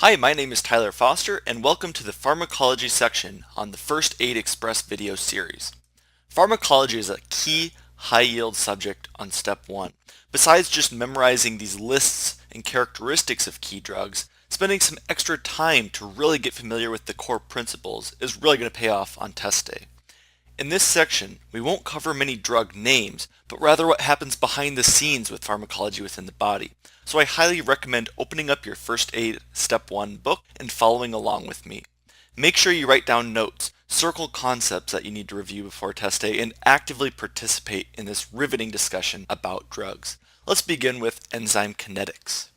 Hi, my name is Tyler Foster, and welcome to the Pharmacology section on the First Aid Express video series. Pharmacology is a key, high-yield subject on Step 1. Besides just memorizing these lists and characteristics of key drugs, spending some extra time to really get familiar with the core principles is really going to pay off on test day. In this section, we won't cover many drug names, but rather what happens behind the scenes with pharmacology within the body. So I highly recommend opening up your First Aid Step 1 book and following along with me. Make sure you write down notes, circle concepts that you need to review before test day, and actively participate in this riveting discussion about drugs. Let's begin with enzyme kinetics.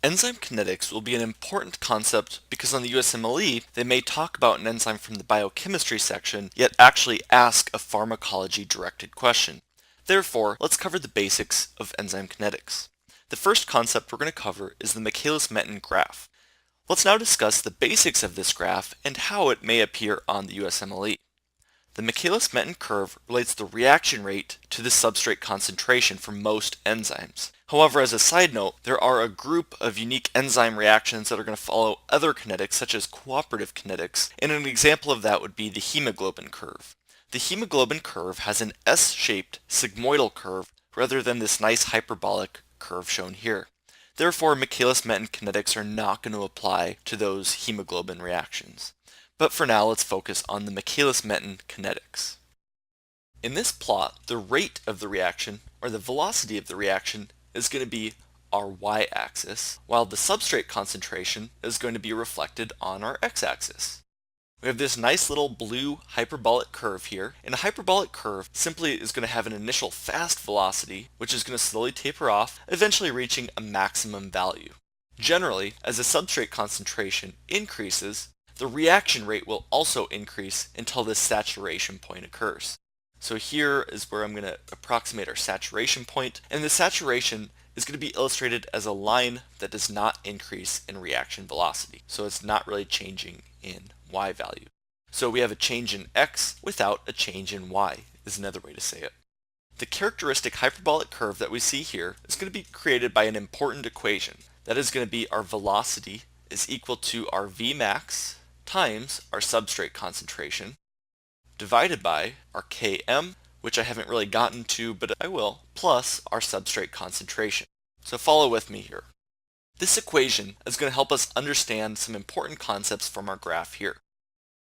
Enzyme kinetics will be an important concept because on the USMLE, they may talk about an enzyme from the biochemistry section, yet actually ask a pharmacology-directed question. Therefore, let's cover the basics of enzyme kinetics. The first concept we're going to cover is the Michaelis-Menten graph. Let's now discuss the basics of this graph and how it may appear on the USMLE. The Michaelis-Menten curve relates the reaction rate to the substrate concentration for most enzymes. However, as a side note, there are a group of unique enzyme reactions that are going to follow other kinetics, such as cooperative kinetics, and an example of that would be the hemoglobin curve. The hemoglobin curve has an S-shaped sigmoidal curve rather than this nice hyperbolic curve shown here. Therefore, Michaelis-Menten kinetics are not going to apply to those hemoglobin reactions. But for now, let's focus on the Michaelis-Menten kinetics. In this plot, the rate of the reaction, or the velocity of the reaction, is going to be our y-axis, while the substrate concentration is going to be reflected on our x-axis. We have this nice little blue hyperbolic curve here, and a hyperbolic curve simply is going to have an initial fast velocity, which is going to slowly taper off, eventually reaching a maximum value. Generally, as the substrate concentration increases, the reaction rate will also increase until this saturation point occurs. So here is where I'm going to approximate our saturation point, and the saturation is going to be illustrated as a line that does not increase in reaction velocity. So it's not really changing in y value. So we have a change in x without a change in y, is another way to say it. The characteristic hyperbolic curve that we see here is going to be created by an important equation. That is going to be our velocity is equal to our Vmax times our substrate concentration divided by our Km, which I haven't really gotten to, but I will, plus our substrate concentration. So follow with me here. This equation is going to help us understand some important concepts from our graph here.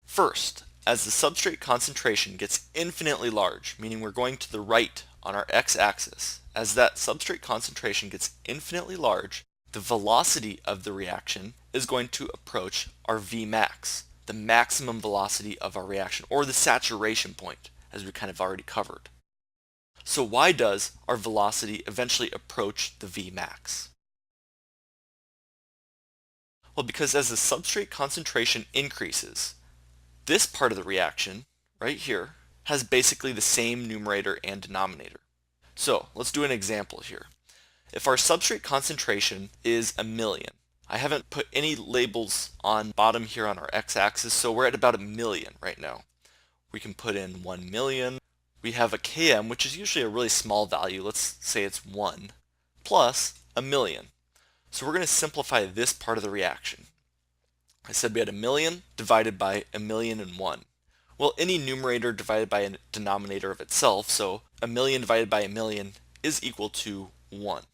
First, as the substrate concentration gets infinitely large, meaning we're going to the right on our x-axis, as that substrate concentration gets infinitely large, the velocity of the reaction is going to approach our Vmax, the maximum velocity of our reaction, or the saturation point, as we kind of already covered. So why does our velocity eventually approach the Vmax? Well, because as the substrate concentration increases, this part of the reaction, right here, has basically the same numerator and denominator. So let's do an example here. If our substrate concentration is 1,000,000, I haven't put any labels on bottom here on our x-axis, so we're at about 1,000,000 right now. We can put in 1,000,000. We have a Km, which is usually a really small value. Let's say it's 1, plus 1,000,000. So we're going to simplify this part of the reaction. I said we had 1,000,000 divided by 1,000,001. Well, any numerator divided by a denominator of itself, so 1,000,000 divided by 1,000,000 is equal to 1.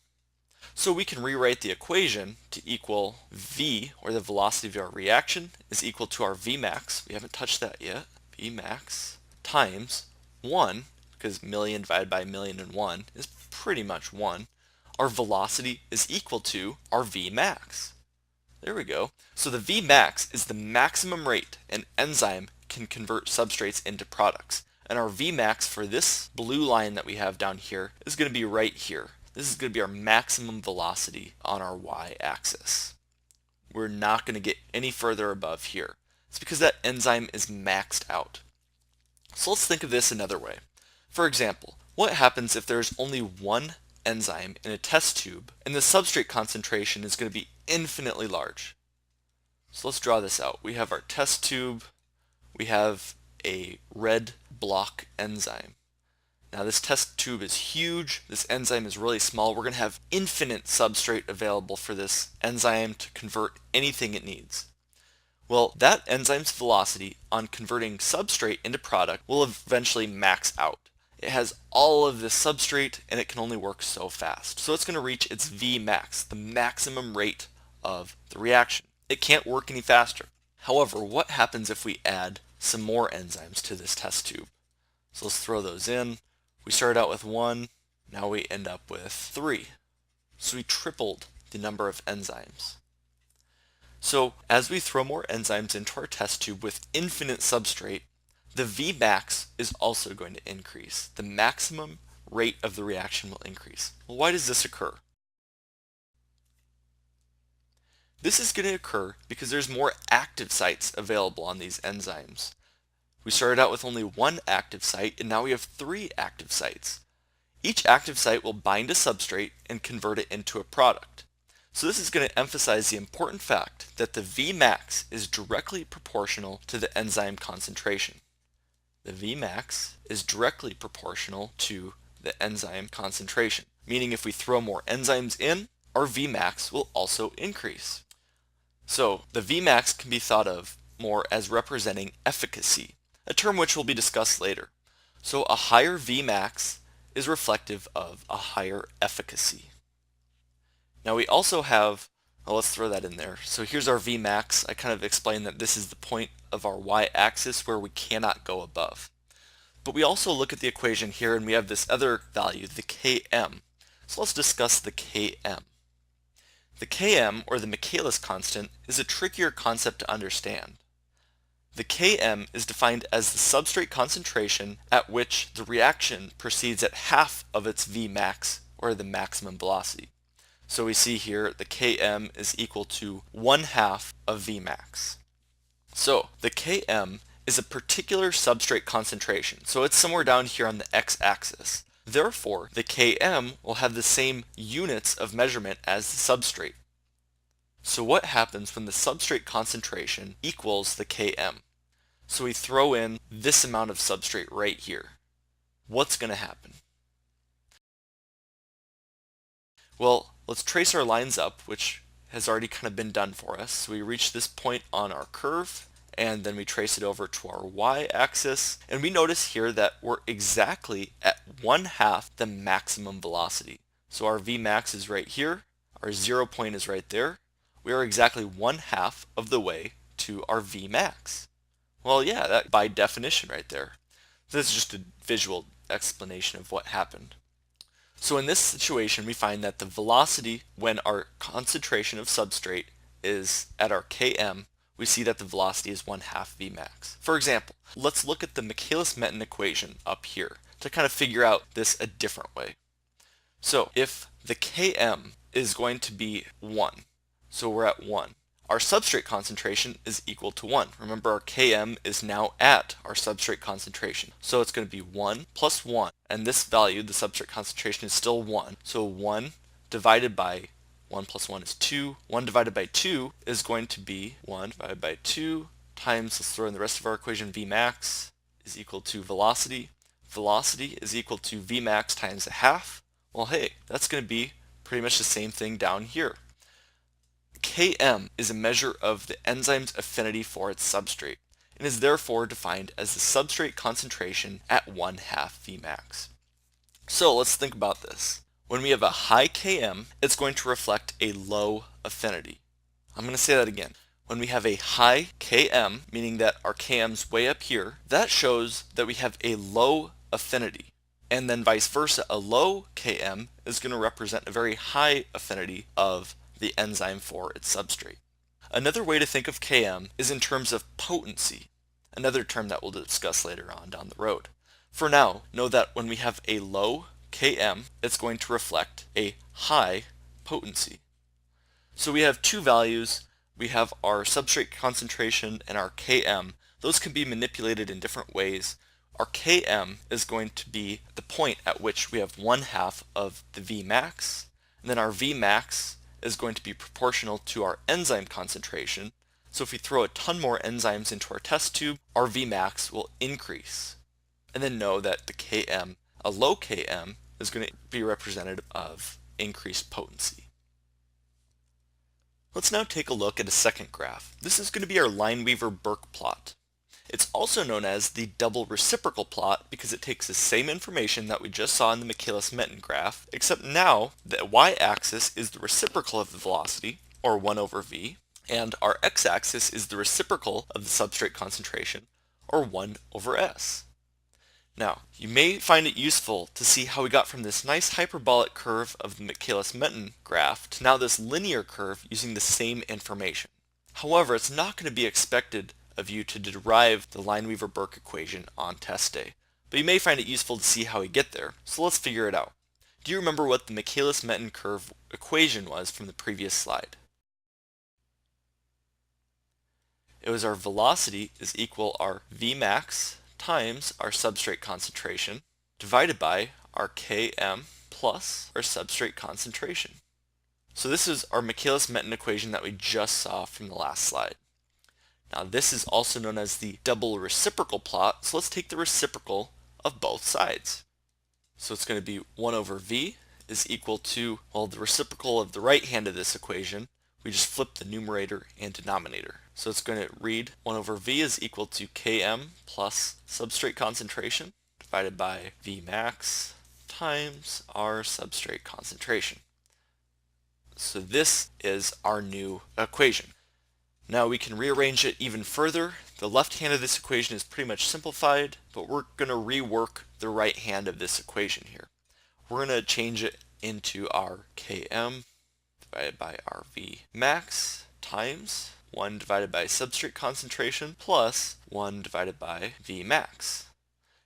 So we can rewrite the equation to equal V, or the velocity of our reaction, is equal to our Vmax. We haven't touched that yet. Vmax times 1, because 1,000,000 divided by 1,000,001 is pretty much 1. Our velocity is equal to our Vmax. There we go. So the Vmax is the maximum rate an enzyme can convert substrates into products. And our Vmax for this blue line that we have down here is going to be right here. This is going to be our maximum velocity on our y-axis. We're not going to get any further above here. It's because that enzyme is maxed out. So let's think of this another way. For example, what happens if there's only one enzyme in a test tube and the substrate concentration is going to be infinitely large? So let's draw this out. We have our test tube. We have a red block enzyme. Now this test tube is huge, this enzyme is really small, we're going to have infinite substrate available for this enzyme to convert anything it needs. Well, that enzyme's velocity on converting substrate into product will eventually max out. It has all of this substrate and it can only work so fast. So it's going to reach its Vmax, the maximum rate of the reaction. It can't work any faster. However, what happens if we add some more enzymes to this test tube? So let's throw those in. We started out with 1, now we end up with 3. So we tripled the number of enzymes. So as we throw more enzymes into our test tube with infinite substrate, the Vmax is also going to increase. The maximum rate of the reaction will increase. Well, why does this occur? This is going to occur because there's more active sites available on these enzymes. We started out with only 1 active site and now we have 3 active sites. Each active site will bind a substrate and convert it into a product. So this is going to emphasize the important fact that the Vmax is directly proportional to the enzyme concentration. The Vmax is directly proportional to the enzyme concentration, meaning if we throw more enzymes in, our Vmax will also increase. So the Vmax can be thought of more as representing efficacy, a term which will be discussed later. So a higher Vmax is reflective of a higher efficacy. Now we also have, well, let's throw that in there. So here's our Vmax. I kind of explained that this is the point of our y-axis where we cannot go above. But we also look at the equation here and we have this other value, the Km. So let's discuss the Km. The Km, or the Michaelis constant, is a trickier concept to understand. The Km is defined as the substrate concentration at which the reaction proceeds at half of its Vmax, or the maximum velocity. So we see here the Km is equal to 1/2 of Vmax. So the Km is a particular substrate concentration, so it's somewhere down here on the x-axis. Therefore, the Km will have the same units of measurement as the substrate. So what happens when the substrate concentration equals the Km? So we throw in this amount of substrate right here. What's going to happen? Well, let's trace our lines up, which has already kind of been done for us. So we reach this point on our curve, and then we trace it over to our y-axis, and we notice here that we're exactly at 1/2 the maximum velocity. So our Vmax is right here, our 0 point is right there. We are exactly 1/2 of the way to our Vmax. Well, yeah, that by definition right there. This is just a visual explanation of what happened. So in this situation, we find that the velocity when our concentration of substrate is at our Km, we see that the velocity is 1/2 Vmax. For example, let's look at the Michaelis-Menten equation up here to kind of figure out this a different way. So if the Km is going to be 1, so we're at 1, our substrate concentration is equal to 1. Remember, our Km is now at our substrate concentration. So it's going to be 1 plus 1. And this value, the substrate concentration, is still 1. So 1 divided by 1 plus 1 is 2. 1 divided by 2 is going to be 1 divided by 2 times, let's throw in the rest of our equation, Vmax is equal to velocity. Velocity is equal to Vmax times 1/2. Well, hey, that's going to be pretty much the same thing down here. Km is a measure of the enzyme's affinity for its substrate and is therefore defined as the substrate concentration at 1/2 Vmax. So let's think about this. When we have a high Km, it's going to reflect a low affinity. I'm going to say that again. When we have a high Km, meaning that our Km's way up here, that shows that we have a low affinity. And then vice versa, a low Km is going to represent a very high affinity of the enzyme for its substrate. Another way to think of Km is in terms of potency, another term that we'll discuss later on down the road. For now, know that when we have a low Km, it's going to reflect a high potency. So we have two values. We have our substrate concentration and our Km. Those can be manipulated in different ways. Our Km is going to be the point at which we have 1/2 of the Vmax, and then our Vmax is going to be proportional to our enzyme concentration. So if we throw a ton more enzymes into our test tube, our Vmax will increase. And then know that the Km a low Km is going to be representative of increased potency. Let's now take a look at a second graph. This is going to be our Lineweaver-Burke plot. It's also known as the double reciprocal plot because it takes the same information that we just saw in the Michaelis-Menten graph, except now the y-axis is the reciprocal of the velocity, or 1 over v, and our x-axis is the reciprocal of the substrate concentration, or 1 over s. Now, you may find it useful to see how we got from this nice hyperbolic curve of the Michaelis-Menten graph to now this linear curve using the same information. However, it's not going to be expected of you to derive the Lineweaver-Burke equation on test day, but you may find it useful to see how we get there, so let's figure it out. Do you remember what the Michaelis-Menten curve equation was from the previous slide? It was our velocity is equal our Vmax times our substrate concentration divided by our Km plus our substrate concentration. So this is our Michaelis-Menten equation that we just saw from the last slide. Now this is also known as the double reciprocal plot, so let's take the reciprocal of both sides. So it's going to be 1 over v is equal to, well, the reciprocal of the right hand of this equation. We just flip the numerator and denominator. So it's going to read 1 over v is equal to Km plus substrate concentration divided by Vmax times our substrate concentration. So this is our new equation. Now we can rearrange it even further. The left hand of this equation is pretty much simplified, but we're going to rework the right hand of this equation here. We're going to change it into our Km divided by our Vmax times 1 divided by substrate concentration plus 1 divided by Vmax.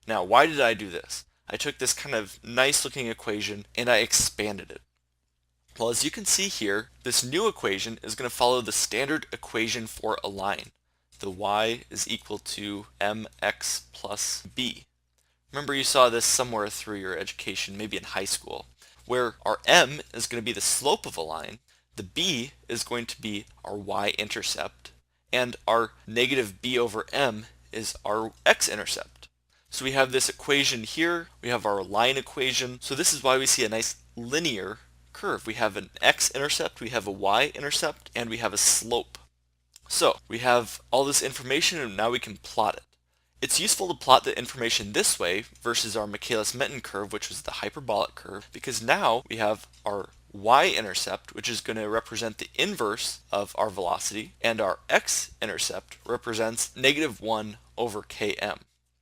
Now, why did I do this? I took this kind of nice looking equation and I expanded it. Well, as you can see here, this new equation is going to follow the standard equation for a line. The y is equal to mx plus b. Remember, you saw this somewhere through your education, maybe in high school, where our m is going to be the slope of a line, the b is going to be our y-intercept, and our negative b over m is our x-intercept. So we have this equation here, we have our line equation, so this is why we see a nice linear curve. We have an x-intercept, we have a y-intercept, and we have a slope. So we have all this information and now we can plot it. It's useful to plot the information this way versus our Michaelis-Menten curve, which was the hyperbolic curve, because now we have our y-intercept, which is going to represent the inverse of our velocity, and our x-intercept represents negative 1 over km.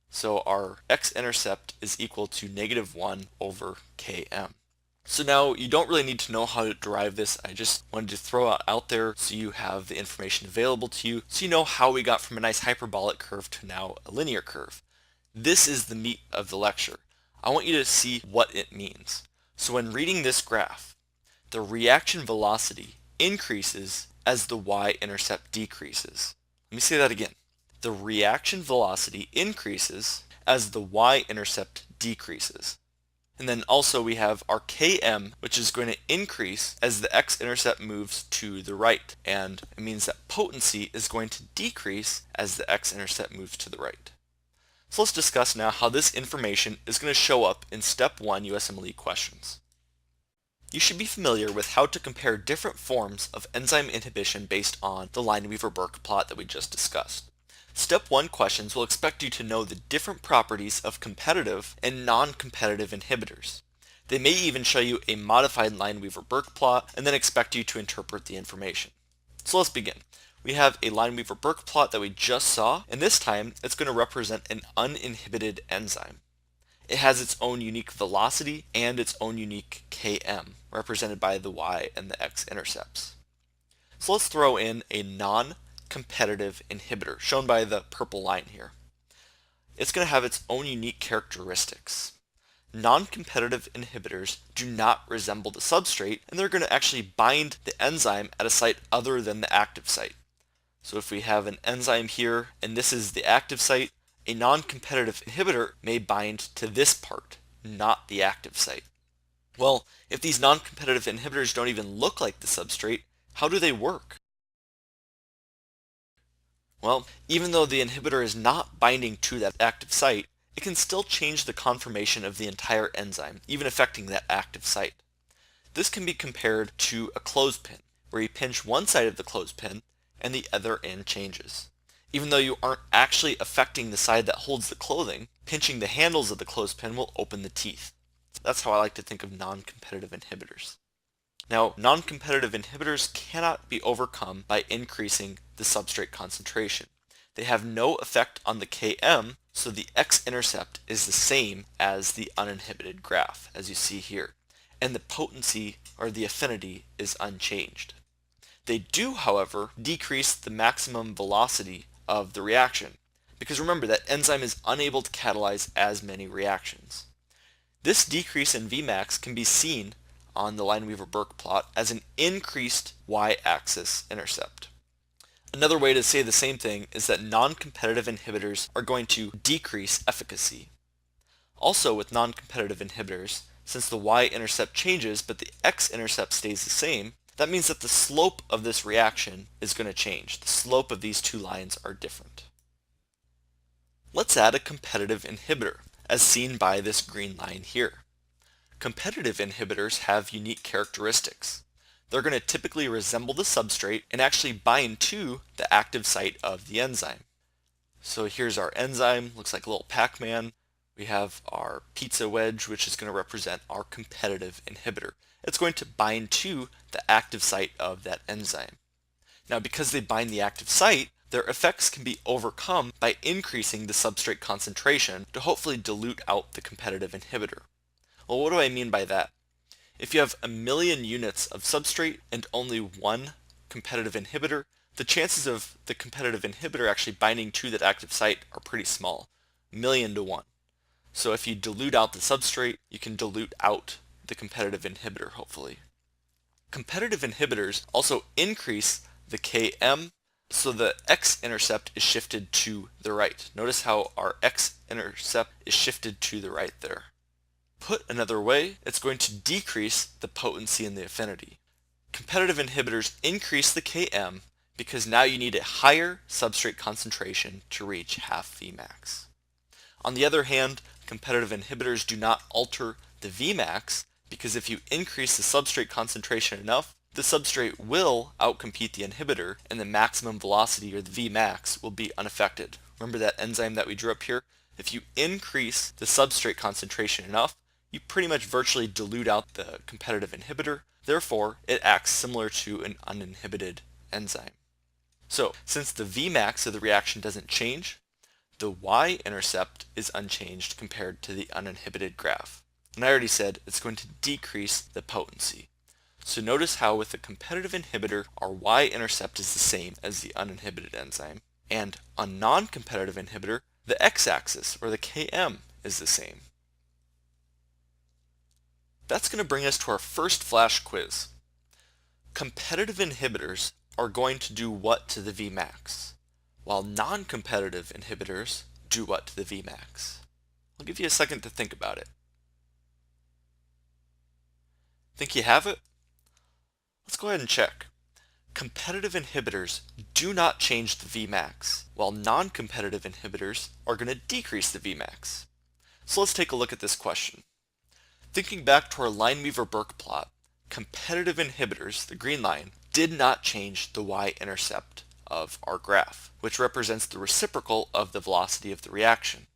So our x-intercept is equal to negative 1 over km. So now you don't really need to know how to derive this. I just wanted to throw it out there so you have the information available to you, so you know how we got from a nice hyperbolic curve to now a linear curve. This is the meat of the lecture. I want you to see what it means. So when reading this graph, the reaction velocity increases as the y-intercept decreases. Let me say that again. The reaction velocity increases as the y-intercept decreases. And then also we have our Km, which is going to increase as the x-intercept moves to the right. And it means that potency is going to decrease as the x-intercept moves to the right. So let's discuss now how this information is going to show up in Step 1 USMLE questions. You should be familiar with how to compare different forms of enzyme inhibition based on the Lineweaver-Burke plot that we just discussed. Step 1 questions will expect you to know the different properties of competitive and non-competitive inhibitors. They may even show you a modified Lineweaver-Burke plot and then expect you to interpret the information. So let's begin. We have a Lineweaver-Burke plot that we just saw, and this time it's going to represent an uninhibited enzyme. It has its own unique velocity and its own unique Km, represented by the y and the x-intercepts. So let's throw in a non-competitive inhibitor, shown by the purple line here. It's going to have its own unique characteristics. Non-competitive inhibitors do not resemble the substrate, and they're going to actually bind the enzyme at a site other than the active site. So if we have an enzyme here, and this is the active site, a non-competitive inhibitor may bind to this part, not the active site. Well, if these non-competitive inhibitors don't even look like the substrate, how do they work? Well, even though the inhibitor is not binding to that active site, it can still change the conformation of the entire enzyme, even affecting that active site. This can be compared to a clothespin, where you pinch one side of the clothespin and the other end changes. Even though you aren't actually affecting the side that holds the clothing, pinching the handles of the clothespin will open the teeth. That's how I like to think of non-competitive inhibitors. Now, non-competitive inhibitors cannot be overcome by increasing the substrate concentration. They have no effect on the Km, so the x-intercept is the same as the uninhibited graph, as you see here, and the potency or the affinity is unchanged. They do, however, decrease the maximum velocity of the reaction, because remember that enzyme is unable to catalyze as many reactions. This decrease in Vmax can be seen on the Lineweaver-Burke plot as an increased y-axis intercept. Another way to say the same thing is that non-competitive inhibitors are going to decrease efficacy. Also with non-competitive inhibitors, since the y-intercept changes but the x-intercept stays the same, that means that the slope of this reaction is going to change. The slope of these two lines are different. Let's add a competitive inhibitor, as seen by this green line here. Competitive inhibitors have unique characteristics. They're going to typically resemble the substrate and actually bind to the active site of the enzyme. So here's our enzyme, looks like a little Pac-Man. We have our pizza wedge, which is going to represent our competitive inhibitor. It's going to bind to the active site of that enzyme. Now, because they bind the active site, their effects can be overcome by increasing the substrate concentration to hopefully dilute out the competitive inhibitor. Well, what do I mean by that? If you have 1,000,000 units of substrate and only one competitive inhibitor, the chances of the competitive inhibitor actually binding to that active site are pretty small, 1,000,000 to 1. So if you dilute out the substrate, you can dilute out the competitive inhibitor, hopefully. Competitive inhibitors also increase the Km, so the x-intercept is shifted to the right. Notice how our x-intercept is shifted to the right there. Put another way, it's going to decrease the potency and the affinity. Competitive inhibitors increase the Km because now you need a higher substrate concentration to reach half Vmax. On the other hand, competitive inhibitors do not alter the Vmax because if you increase the substrate concentration enough, the substrate will outcompete the inhibitor and the maximum velocity, or the Vmax, will be unaffected. Remember that enzyme that we drew up here? If you increase the substrate concentration enough, you pretty much virtually dilute out the competitive inhibitor. Therefore, it acts similar to an uninhibited enzyme. So, since the Vmax of the reaction doesn't change, the y-intercept is unchanged compared to the uninhibited graph. And I already said it's going to decrease the potency. So notice how with a competitive inhibitor, our y-intercept is the same as the uninhibited enzyme. And a non-competitive inhibitor, the x-axis, or the Km, is the same. That's going to bring us to our first flash quiz. Competitive inhibitors are going to do what to the Vmax, while non-competitive inhibitors do what to the Vmax? I'll give you a second to think about it. Think you have it? Let's go ahead and check. Competitive inhibitors do not change the Vmax, while non-competitive inhibitors are going to decrease the Vmax. So let's take a look at this question. Thinking back to our Lineweaver-Burke plot, competitive inhibitors, the green line, did not change the y-intercept of our graph, which represents the reciprocal of the velocity of the reaction.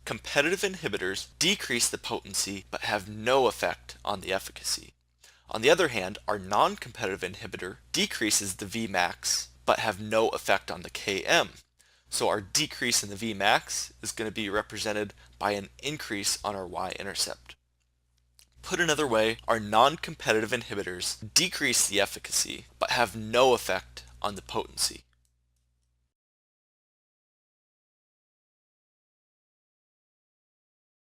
Competitive inhibitors decrease the potency but have no effect on the efficacy. On the other hand, our non-competitive inhibitor decreases the Vmax but have no effect on the Km. So our decrease in the Vmax is going to be represented by an increase on our y-intercept. Put another way, our non-competitive inhibitors decrease the efficacy but have no effect on the potency.